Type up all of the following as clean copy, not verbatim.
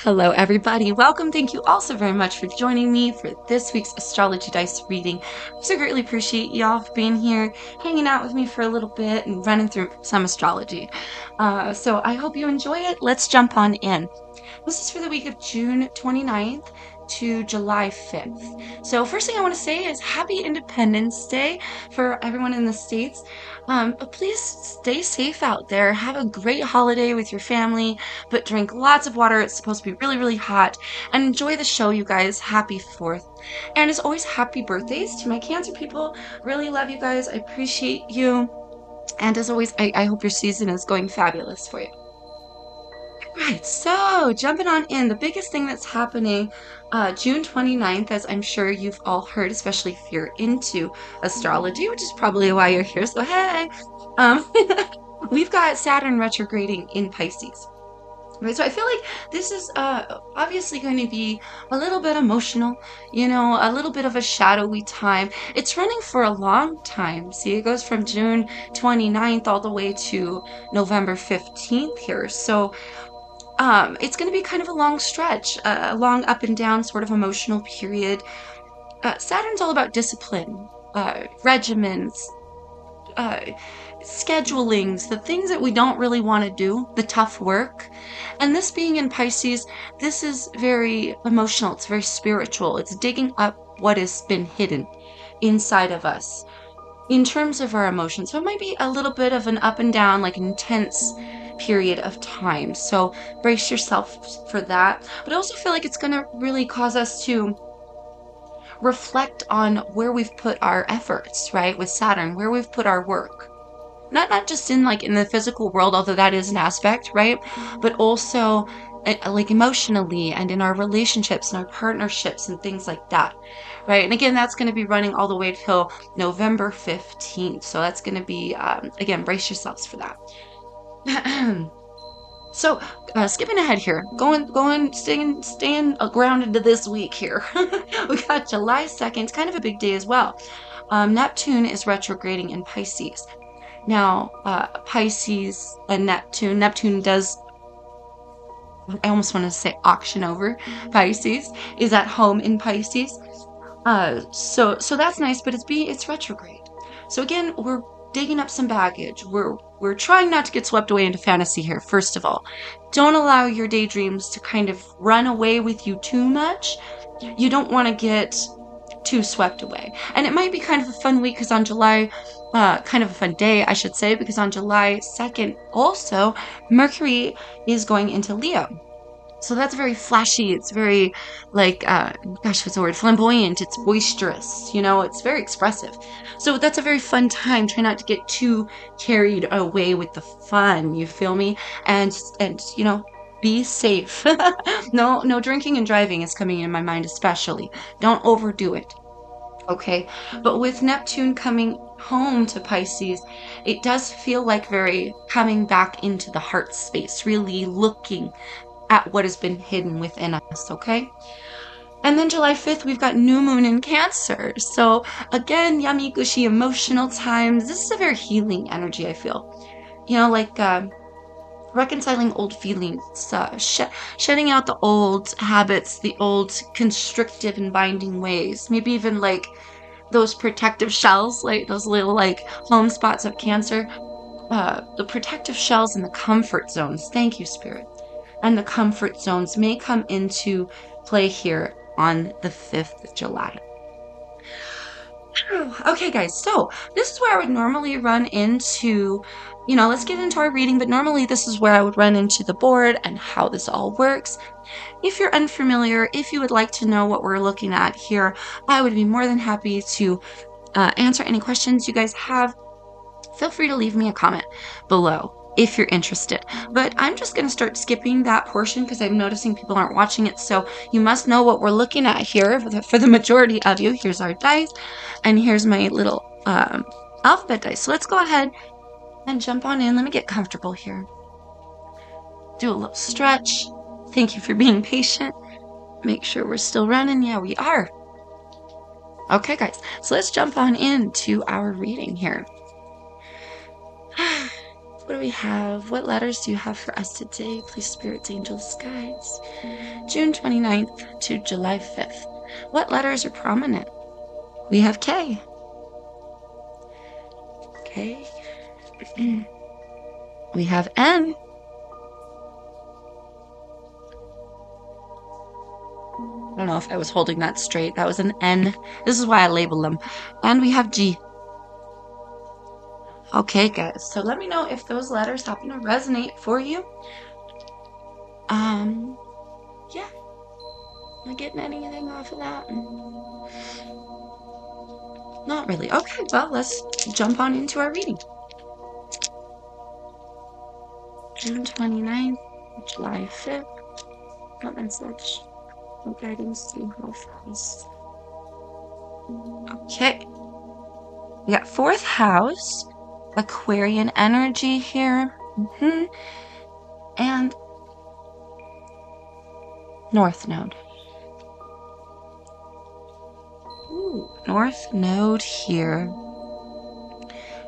Hello, everybody. Welcome. Thank you all so very much for joining me for this week's Astrology Dice reading. I so greatly appreciate y'all for being here, hanging out with me for a little bit, and running through some astrology. So I hope you enjoy it. Let's jump on in. This is for the week of June 29th to July 5th. So first thing I want to say is Happy Independence Day for everyone in the States. But please stay safe out there. Have a great holiday with your family, but drink lots of water. It's supposed to be really, really hot. And enjoy the show, you guys. Happy 4th. And as always, happy birthdays to my Cancer people. Really love you guys. I appreciate you. And as always, I hope your season is going fabulous for you. Right, so jumping on in, the biggest thing that's happening June 29th, as I'm sure you've all heard, especially if you're into astrology, which is probably why you're here, so hey! Um, we've got Saturn retrograding in Pisces. Right, so I feel like this is obviously going to be a little bit emotional, a little bit of a shadowy time. It's running for a long time. See, it goes from June 29th all the way to November 15th here. So it's going to be kind of a long stretch, a long up and down sort of emotional period. Saturn's all about discipline, regimens, uh, schedulings, the things that we don't really want to do, the tough work. And this being in Pisces, this is very emotional, it's very spiritual, it's digging up what has been hidden inside of us in terms of our emotions. So it might be a little bit of an up and down, like intense period of time. So brace yourself for that. But I also feel like it's going to really cause us to reflect on where we've put our efforts, right? With Saturn, where we've put our work. Not just in like in the physical world, although that is an aspect, right? But also like emotionally and in our relationships and our partnerships and things like that, right? And again, that's going to be running all the way till November 15th. So that's going to be, again, brace yourselves for that. So, skipping ahead here, staying grounded to this week here. We got July 2nd, kind of a big day as well. Neptune is retrograding in Pisces. Now, Pisces and Neptune does, I almost want to say auction over Pisces, is at home in Pisces. So that's nice, but it's retrograde. So again, we're digging up some baggage. We're trying not to get swept away into fantasy here, first of all. Don't allow your daydreams to kind of run away with you too much. You don't want to get too swept away. And it might be kind of a fun week because on July, kind of a fun day, I should say, because on July 2nd, also, Mercury is going into Leo. So that's very flashy. It's very like, gosh, what's the word? Flamboyant. It's boisterous. It's very expressive. So that's a very fun time. Try not to get too carried away with the fun. You feel me? And be safe. No drinking and driving is coming in my mind, especially. Don't overdo it. Okay, but with Neptune coming home to Pisces, it does feel like very coming back into the heart space, really looking at what has been hidden within us, okay? And then July 5th, we've got new moon in Cancer. So again, yummy, gushy, emotional times. This is a very healing energy, I feel. Like reconciling old feelings, shedding out the old habits, the old constrictive and binding ways. Maybe even like those protective shells, like those little like home spots of Cancer. The protective shells and the comfort zones. Thank you, Spirit. And the comfort zones may come into play here on the 5th of July. Okay, guys, so this is where I would normally run into, let's get into our reading, but normally this is where I would run into the board and how this all works. If you're unfamiliar, if you would like to know what we're looking at here, I would be more than happy to answer any questions you guys have. Feel free to leave me a comment below if you're interested. But I'm just going to start skipping that portion because I'm noticing people aren't watching it. So you must know what we're looking at here for the majority of you. Here's our dice, and here's my little alphabet dice. So let's go ahead and jump on in. Let me get comfortable here. Do a little stretch. Thank you for being patient. Make sure we're still running. Yeah, we are. Okay, guys. So let's jump on into our reading here. What do we have? What letters do you have for us today? Please, spirits, angels, guides. June 29th to July 5th. What letters are prominent? We have K. K. We have N. I don't know if I was holding that straight. That was an N. This is why I label them. And we have G. Okay, guys. So let me know if those letters happen to resonate for you. Yeah. Am I getting anything off of that? Not really. Okay, well, let's jump on into our reading. June 29th, July 5th. What message? What guidance do you have for us? Okay. We got 4th house, Aquarian energy here. And North Node. Ooh, North Node here.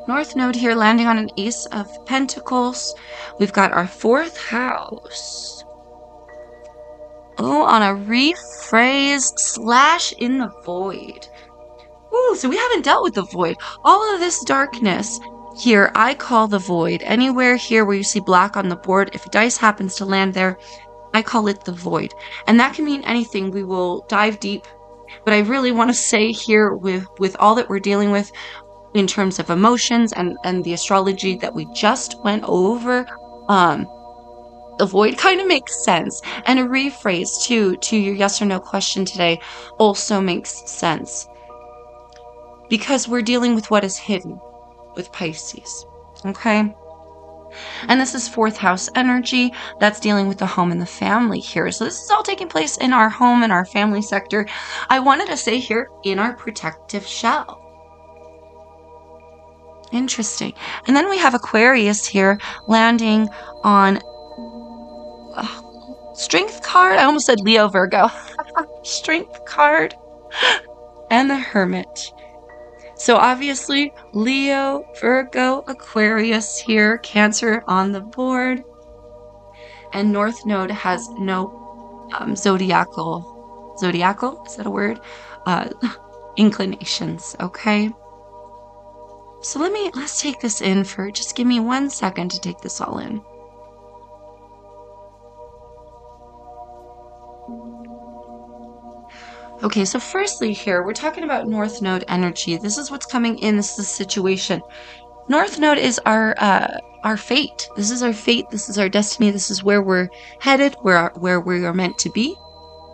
North Node here landing on an Ace of Pentacles. We've got our 4th house. Oh, on a rephrase / in the void. Ooh, so we haven't dealt with the void. All of this darkness here, I call the void. Anywhere here where you see black on the board, if a dice happens to land there, I call it the void. And that can mean anything. We will dive deep. But I really want to say here with all that we're dealing with in terms of emotions and the astrology that we just went over, the void kind of makes sense. And a rephrase to your yes or no question today also makes sense. Because we're dealing with what is hidden with Pisces. Okay? And this is 4th house energy. That's dealing with the home and the family here. So this is all taking place in our home and our family sector. I wanted to say here, in our protective shell. Interesting. And then we have Aquarius here landing on Strength card. I almost said Leo, Virgo. Strength card. And the Hermit. So obviously, Leo, Virgo, Aquarius here, Cancer on the board. And North Node has no zodiacal, is that a word? Inclinations, okay? So let's take this in for, just give me 1 second to take this all in. Okay, so firstly here, we're talking about North Node energy. This is what's coming in. This is the situation. North Node is our fate. This is our fate. This is our destiny. This is where we're headed, where we are meant to be.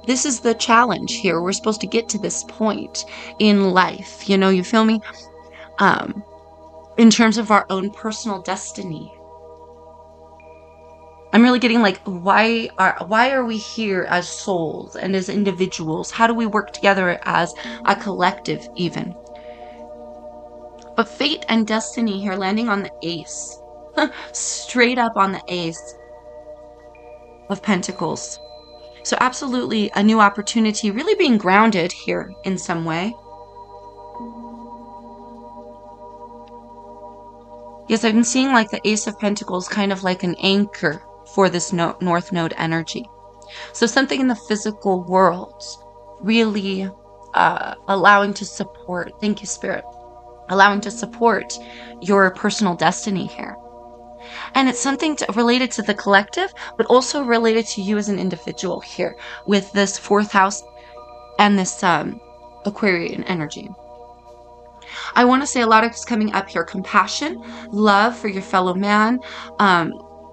This is the challenge here. We're supposed to get to this point in life. You feel me? In terms of our own personal destiny. I'm really getting like, why are we here as souls and as individuals? How do we work together as a collective even? But fate and destiny here landing on the Ace. Straight up on the Ace of Pentacles. So absolutely a new opportunity, really being grounded here in some way. Yes, I've been seeing like the Ace of Pentacles kind of like an anchor for this North Node energy. So something in the physical world really allowing to support, thank you, Spirit, allowing to support your personal destiny here. And it's something related to the collective, but also related to you as an individual here with this 4th house and this Aquarian energy. I want to say a lot of is coming up here. Compassion, love for your fellow man.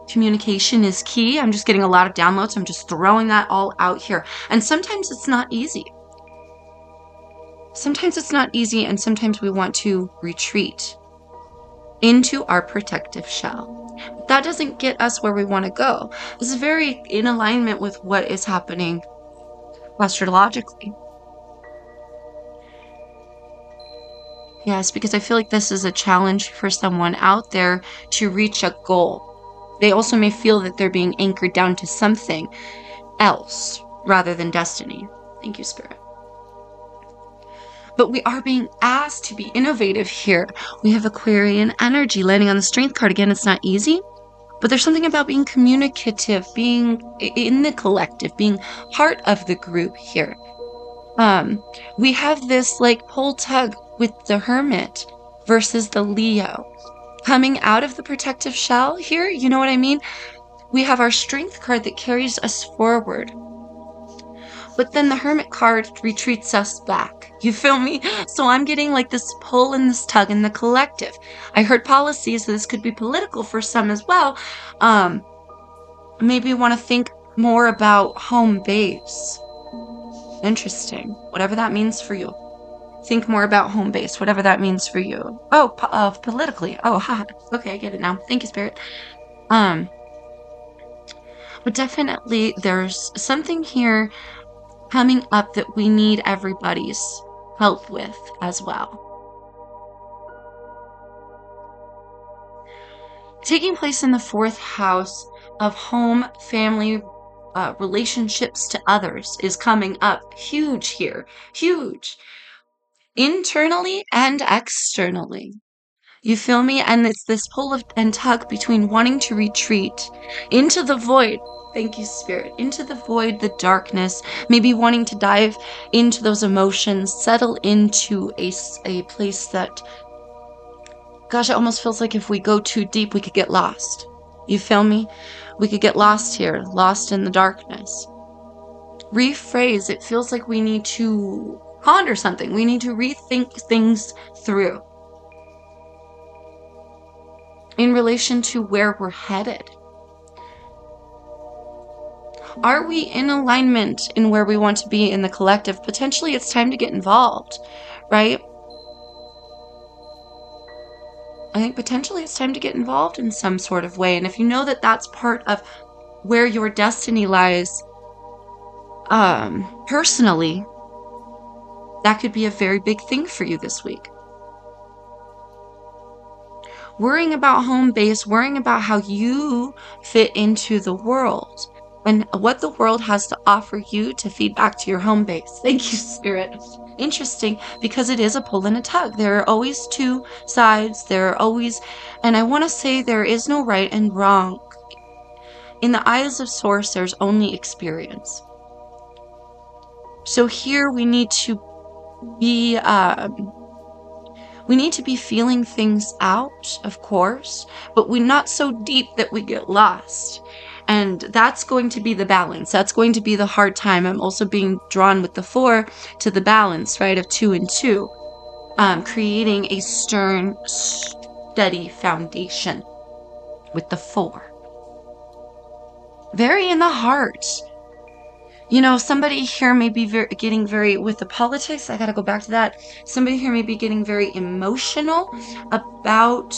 Communication is key. I'm just getting a lot of downloads. I'm just throwing that all out here. And sometimes it's not easy. Sometimes it's not easy, and sometimes we want to retreat into our protective shell. But that doesn't get us where we want to go. This is very in alignment with what is happening astrologically. Yes, because I feel like this is a challenge for someone out there to reach a goal. They also may feel that they're being anchored down to something else rather than destiny. Thank you, Spirit. but we are being asked to be innovative here. We have Aquarian energy landing on the Strength card. Again, it's not easy, but there's something about being communicative, being in the collective, being part of the group here. We have this like pull tug with the Hermit versus the Leo. Coming out of the protective shell here, you know what I mean? We have our Strength card that carries us forward. But then the Hermit card retreats us back. You feel me? So I'm getting like this pull and this tug in the collective. I heard policy, so this could be political for some as well. Maybe you want to think more about home base. Interesting. Whatever that means for you. Think more about home base, whatever that means for you. Oh, politically. Oh, ha. Okay, I get it now. Thank you, Spirit. But definitely there's something here coming up that we need everybody's help with as well. Taking place in the 4th house of home, family, relationships to others is coming up huge here. Huge. Internally and externally. You feel me? And it's this pull and tug between wanting to retreat into the void. Thank you, Spirit. Into the void, the darkness, maybe wanting to dive into those emotions, settle into a place that, gosh, it almost feels like if we go too deep, we could get lost. You feel me? We could get lost here, lost in the darkness. Rephrase, it feels like we need to ponder something. We need to rethink things through in relation to where we're headed. Are we in alignment in where we want to be in the collective? Potentially it's time to get involved, right? I think potentially it's time to get involved in some sort of way. And if you know that that's part of where your destiny lies, personally, that could be a very big thing for you this week. Worrying about home base, worrying about how you fit into the world and what the world has to offer you to feed back to your home base. Thank you, Spirit. Interesting, because it is a pull and a tug. There are always two sides. There are always, and I want to say there is no right and wrong. In the eyes of Source, there's only experience. So here we need to be feeling things out, of course, but we're not so deep that we get lost. And that's going to be the balance. That's going to be the hard time. I'm also being drawn with the 4 to the balance, right, of 2 and 2, creating a stern, steady foundation with the 4. Very in the heart. You know, somebody here may be getting very, with the politics, I gotta go back to that. Somebody here may be getting very emotional about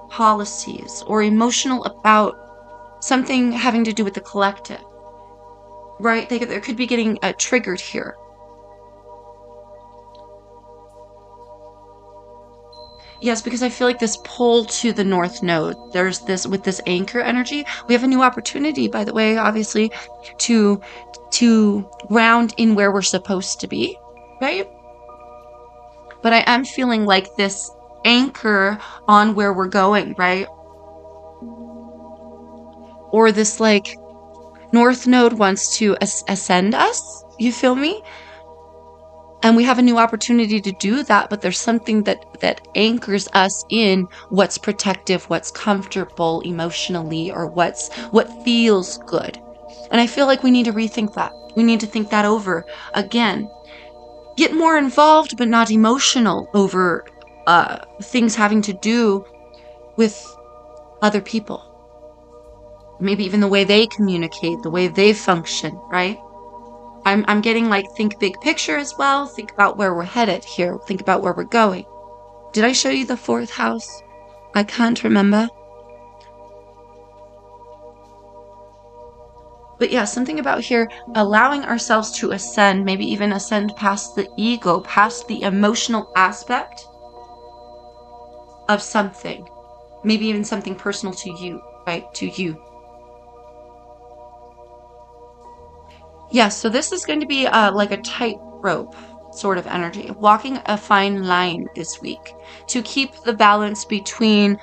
policies or emotional about something having to do with the collective, right? They could be getting triggered here. Yes, because I feel like this pull to the North Node, there's this, with this anchor energy, we have a new opportunity, by the way, obviously, to ground in where we're supposed to be, right? But I am feeling like this anchor on where we're going, right? Or this like North Node wants to ascend us, you feel me? And we have a new opportunity to do that, but there's something that anchors us in what's protective, what's comfortable emotionally, or what feels good. And I feel like we need to rethink that. We need to think that over again. Get more involved, but not emotional over things having to do with other people. Maybe even the way they communicate, the way they function, right? I'm getting like, think big picture as well. Think about where we're headed here. Think about where we're going. Did I show you the 4th house? I can't remember. But yeah, something about here, allowing ourselves to ascend, maybe even ascend past the ego, past the emotional aspect of something. Maybe even something personal to you, right? To you. Yeah, so this is going to be like a tightrope sort of energy, walking a fine line this week to keep the balance between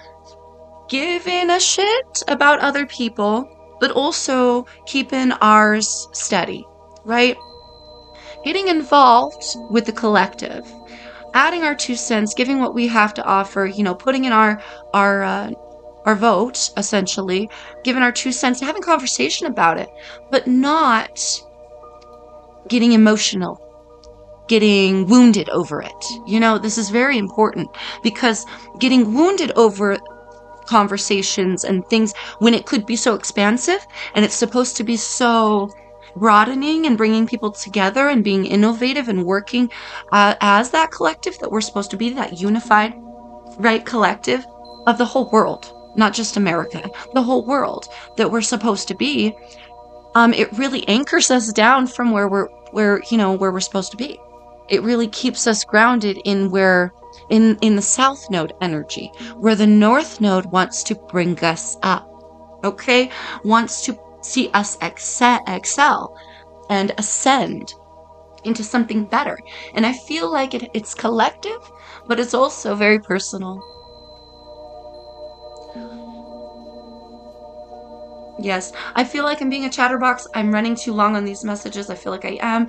giving a shit about other people, but also keeping ours steady, right? Getting involved with the collective, adding our 2 cents, giving what we have to offer, putting in our uh, our vote, essentially, giving our 2 cents, having conversation about it, but not getting emotional, getting wounded over it. This is very important because getting wounded over conversations and things when it could be so expansive and it's supposed to be so broadening and bringing people together and being innovative and working as that collective that we're supposed to be, that unified, right, collective of the whole world, not just America, the whole world that we're supposed to be. It really anchors us down from where we're supposed to be. It really keeps us grounded in where in the south node energy, where the north node wants to bring us up, okay? Wants to see us excel and ascend into something better. And I feel like it's collective, but it's also very personal. Yes, I feel like I'm being a chatterbox. I'm running too long on these messages. I feel like I am.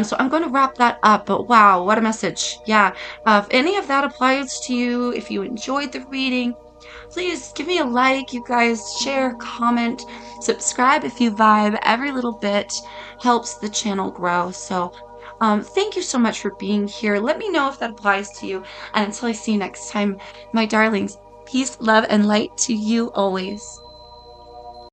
So I'm going to wrap that up. But wow, what a message. Yeah. If any of that applies to you, if you enjoyed the reading, please give me a like, you guys. Share, comment, subscribe if you vibe. Every little bit helps the channel grow. So thank you so much for being here. Let me know if that applies to you. And until I see you next time, my darlings, peace, love, and light to you always.